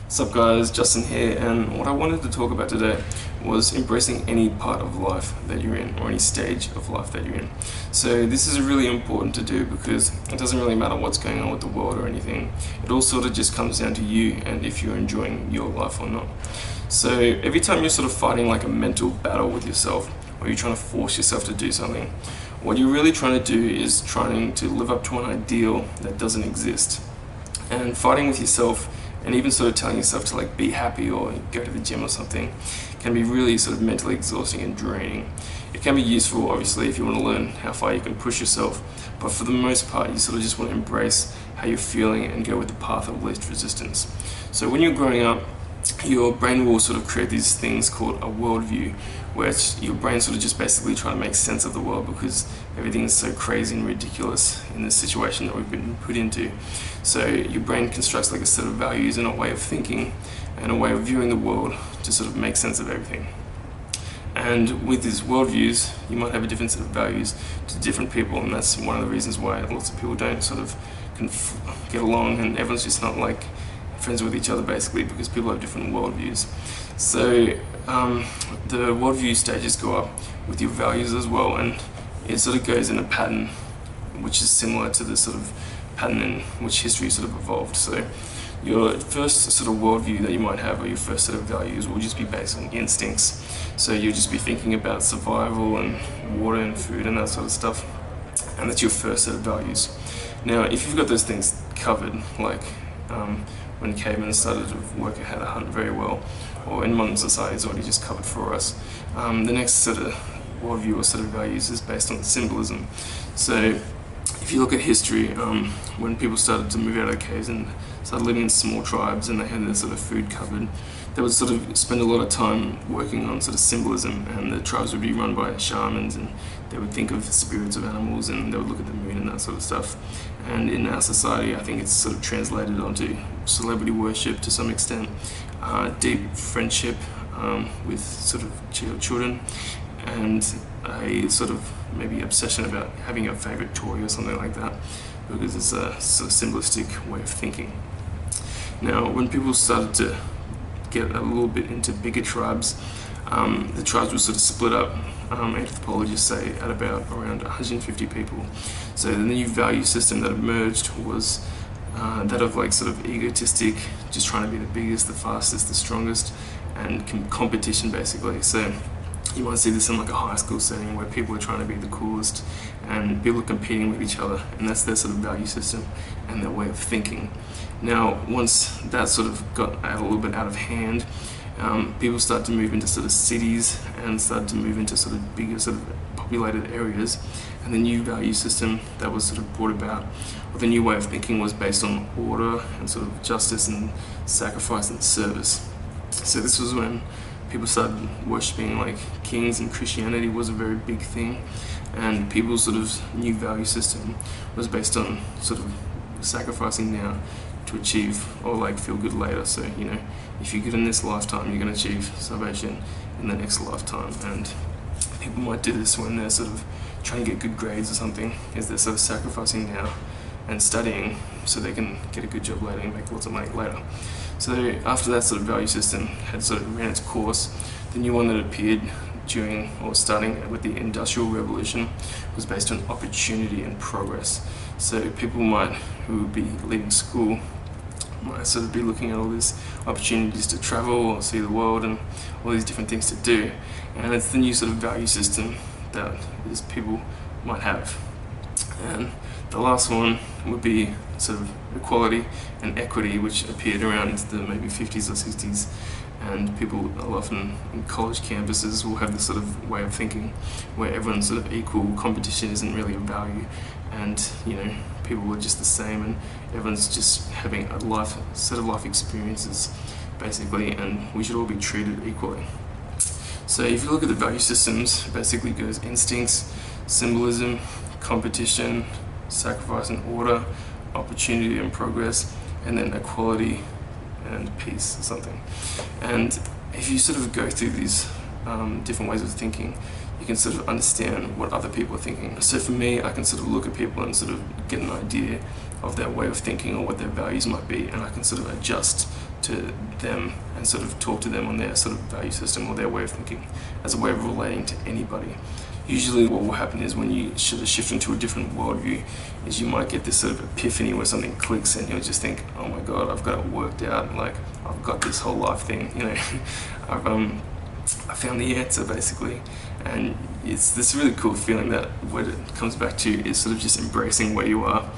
What's up guys, Justin here, and what I wanted to talk about today was embracing any part of life that you're in, or any stage of life that you're in. So this is really important to do because it doesn't really matter what's going on with the world or anything. It all sort of just comes down to you and if you're enjoying your life or not. So every time you're sort of fighting like a mental battle with yourself, or you're trying to force yourself to do something, what you're really trying to do is trying to live up to an ideal that doesn't exist. And fighting with yourself and even sort of telling yourself to like be happy or go to the gym or something can be really sort of mentally exhausting and draining. It can be useful obviously if you want to learn how far you can push yourself, but for the most part you sort of just want to embrace how you're feeling and go with the path of least resistance. So when you're growing up, your brain will sort of create these things called a worldview, where your brain sort of just basically trying to make sense of the world because everything is so crazy and ridiculous in this situation that we've been put into. So your brain constructs like a set of values and a way of thinking and a way of viewing the world to sort of make sense of everything. And with these worldviews, you might have a different set of values to different people, and that's one of the reasons why lots of people don't sort of get along, and everyone's just not like friends with each other basically because people have different worldviews. So the worldview stages go up with your values as well, and it sort of goes in a pattern which is similar to the sort of pattern in which history sort of evolved. So your first sort of worldview that you might have, or your first set of values, will just be based on instincts. So you'll just be thinking about survival and water and food and that sort of stuff, and that's your first set of values. Now if you've got those things covered, like when cavemen started to work out how to hunt very well, or in modern society it's already just covered for us. The next set of worldview or set of values is based on symbolism. So if you look at history, when people started to move out of the caves and started living in small tribes and they had their sort of food covered, they would sort of spend a lot of time working on sort of symbolism, and the tribes would be run by shamans, and they would think of spirits of animals and they would look at the moon and that sort of stuff. And in our society I think it's sort of translated onto celebrity worship to some extent, deep friendship with sort of children, and a sort of maybe obsession about having a favorite toy or something like that, because it's a sort of symbolistic way of thinking. Now when people started to get a little bit into bigger tribes, the tribes were sort of split up, anthropologists say at about around 150 people. So the new value system that emerged was that of like sort of egotistic, just trying to be the biggest, the fastest, the strongest, and competition basically. So you might see this in like a high school setting where people are trying to be the coolest and people are competing with each other, and that's their sort of value system and their way of thinking. Now once that sort of got a little bit out of hand, people started to move into sort of cities and started to move into sort of bigger sort of populated areas, and the new value system that was sort of brought about, or the new way of thinking, was based on order and sort of justice and sacrifice and service. So this was when people started worshipping like kings, and Christianity was a very big thing, and people's sort of new value system was based on sort of sacrificing now to achieve or like feel good later. So you know, if you're good in this lifetime, you're going to achieve salvation in the next lifetime. And people might do this when they're sort of trying to get good grades or something, is they're sort of sacrificing now and studying so they can get a good job later and make lots of money later. So after that sort of value system had sort of ran its course, the new one that appeared during or starting with the Industrial Revolution was based on opportunity and progress. So people who would be leaving school might sort of be looking at all these opportunities to travel or see the world and all these different things to do, and it's the new sort of value system that these people might have. And the last one would be sort of equality and equity, which appeared around the maybe 50s or 60s, and people often in college campuses will have this sort of way of thinking where everyone's sort of equal, competition isn't really a value, and you know, people are just the same and everyone's just having a set of life experiences basically, and we should all be treated equally. So if you look at the value systems, basically it goes instincts, symbolism, competition, sacrifice and order, opportunity and progress, and then equality and peace or something. And if you sort of go through these different ways of thinking, you can sort of understand what other people are thinking. So for me, I can sort of look at people and sort of get an idea of their way of thinking or what their values might be, and I can sort of adjust to them and sort of talk to them on their sort of value system or their way of thinking as a way of relating to anybody. Usually what will happen is when you sort of shift into a different worldview is you might get this sort of epiphany where something clicks and you'll just think, oh my god, I've got it worked out, like I've got this whole life thing, you know. I found the answer basically. And it's this really cool feeling that what it comes back to is sort of just embracing where you are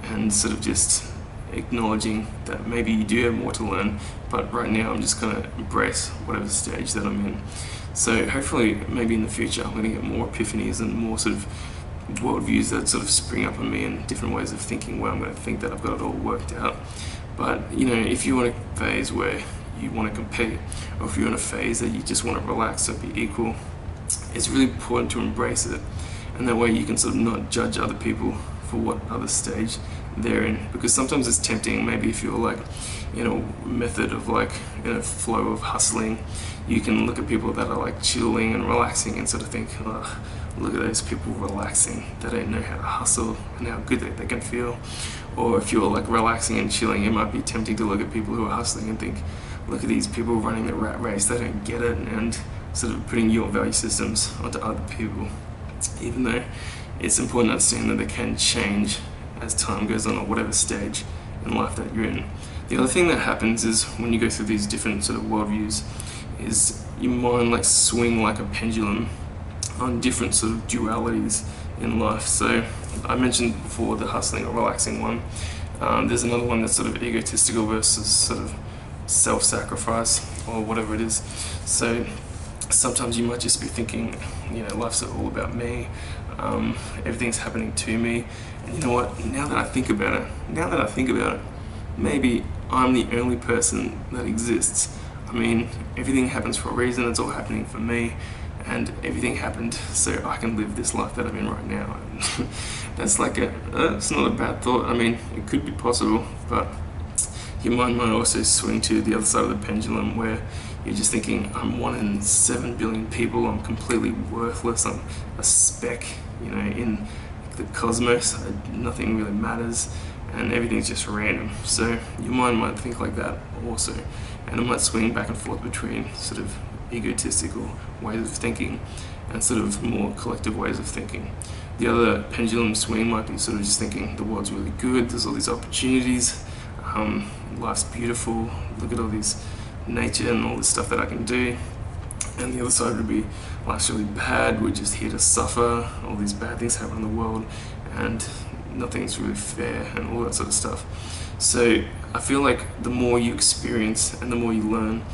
and sort of just acknowledging that maybe you do have more to learn, but right now I'm just going to embrace whatever stage that I'm in. So hopefully maybe in the future I'm going to get more epiphanies and more sort of worldviews that sort of spring up on me and different ways of thinking where I'm going to think that I've got it all worked out. But you know, if you're in a phase where you want to compete, or if you're in a phase that you just want to relax or be equal, it's really important to embrace it, and that way you can sort of not judge other people for what other stage they're in, because sometimes it's tempting, maybe if you're like in a method of like in a flow of hustling, you can look at people that are like chilling and relaxing and sort of think, oh, look at those people relaxing, they don't know how to hustle and how good they can feel. Or if you're like relaxing and chilling, it might be tempting to look at people who are hustling and think, look at these people running the rat race, they don't get it, and sort of putting your value systems onto other people, even though it's important to understand that they can change as time goes on or whatever stage in life that you're in. The other thing that happens is when you go through these different sort of worldviews is your mind like swing like a pendulum on different sort of dualities in life. So I mentioned before the hustling or relaxing one. There's another one that's sort of egotistical versus sort of self-sacrifice or whatever it is. So sometimes you might just be thinking, you know, life's all about me, everything's happening to me, and you know what, now that I think about it, maybe I'm the only person that exists. I mean, everything happens for a reason, it's all happening for me, and everything happened so I can live this life that I'm in right now. That's like it's not a bad thought. I mean, it could be possible, but your mind might also swing to the other side of the pendulum where you're just thinking, I'm 1 in 7 billion people, I'm completely worthless, I'm a speck, you know, in the cosmos, nothing really matters, and everything's just random. So your mind might think like that also, and it might swing back and forth between sort of egotistical ways of thinking and sort of more collective ways of thinking. The other pendulum swing might be sort of just thinking the world's really good, there's all these opportunities, life's beautiful, look at all these nature and all this stuff that I can do. And the other side would be life's really bad, we're just here to suffer, all these bad things happen in the world and nothing's really fair and all that sort of stuff. So I feel like the more you experience and the more you learn,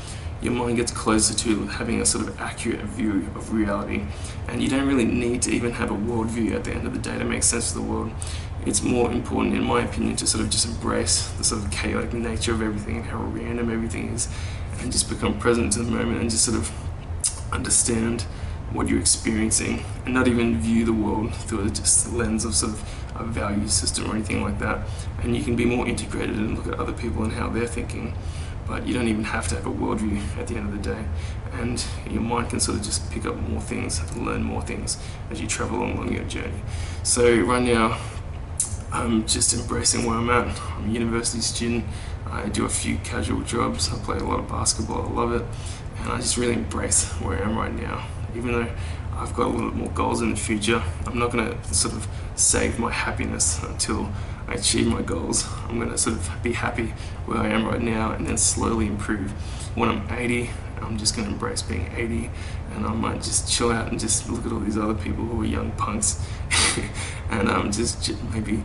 your mind gets closer to having a sort of accurate view of reality, and you don't really need to even have a worldview at the end of the day to make sense of the world. It's more important, in my opinion, to sort of just embrace the sort of chaotic nature of everything and how random everything is, and just become present to the moment and just sort of understand what you're experiencing and not even view the world through just the lens of sort of a value system or anything like that. And you can be more integrated and look at other people and how they're thinking, but you don't even have to have a worldview at the end of the day, and your mind can sort of just pick up more things and learn more things as you travel along your journey. So right now I'm just embracing where I'm at. I'm a university student, I do a few casual jobs, I play a lot of basketball, I love it, and I just really embrace where I am right now. Even though I've got a little bit more goals in the future, I'm not going to sort of save my happiness until I achieve my goals. I'm going to sort of be happy where I am right now and then slowly improve. When I'm 80, I'm just going to embrace being 80, and I might just chill out and just look at all these other people who are young punks and just maybe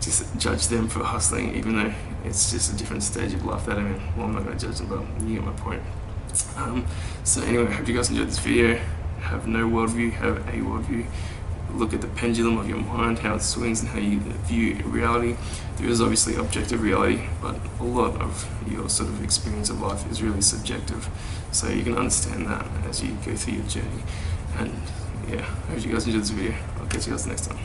just judge them for hustling, even though it's just a different stage of life that I'm in. Well, I'm not going to judge them, but you get my point. So anyway, I hope you guys enjoyed this video. Have no worldview, have a worldview. Look at the pendulum of your mind, how it swings and how you view reality. There is obviously objective reality, but a lot of your sort of experience of life is really subjective. So you can understand that as you go through your journey. And yeah, I hope you guys enjoyed this video. I'll catch you guys next time.